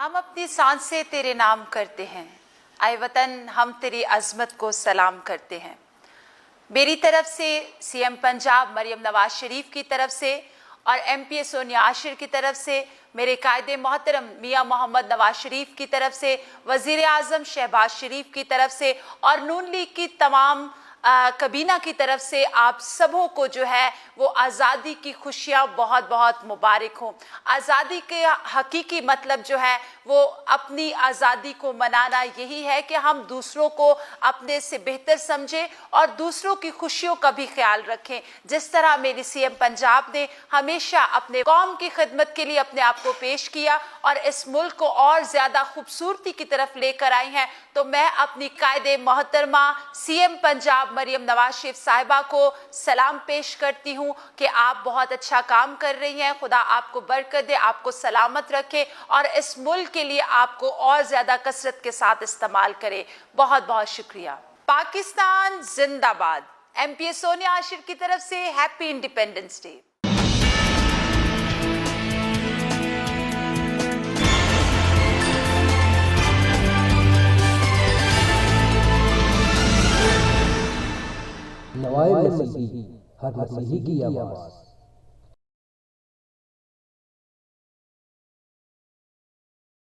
हम अपनी सांसें तेरे नाम करते हैं, आए वतन हम तेरी अजमत को सलाम करते हैं। मेरी तरफ से सीएम पंजाब मरियम नवाज शरीफ की तरफ से और एमपी सोनिया आशिर की तरफ से, मेरे कायदे मोहतरम मियां मोहम्मद नवाज शरीफ की तरफ से, वजीर आजम शहबाज शरीफ की तरफ से और नून लीग की तमाम कबीना की तरफ से आप सबों को जो है वो आज़ादी की खुशियाँ बहुत बहुत मुबारक हों। आज़ादी के हकीकी मतलब जो है वो अपनी आज़ादी को मनाना यही है कि हम दूसरों को अपने से बेहतर समझें और दूसरों की खुशियों का भी ख्याल रखें। जिस तरह मेरी सीएम पंजाब ने हमेशा अपने कौम की खिदमत के लिए अपने आप को पेश किया और इस मुल्क को और ज़्यादा खूबसूरती की तरफ लेकर आई हैं, तो मैं अपनी कायदे मोहतरमा सीएम पंजाब मरियम नवाज शरीफ साहिबा को सलाम पेश करती हूँ कि आप बहुत अच्छा काम कर रही हैं। खुदा आपको बरकत दे, आपको सलामत रखे और इस मुल्क के लिए आपको और ज़्यादा कसरत के साथ इस्तेमाल करे। बहुत बहुत शुक्रिया। पाकिस्तान जिंदाबाद। एमपी सोनिया आशिर की तरफ से हैप्पी इंडिपेंडेंस डे। नवाए मसीही, हर मसीही की आवाज़।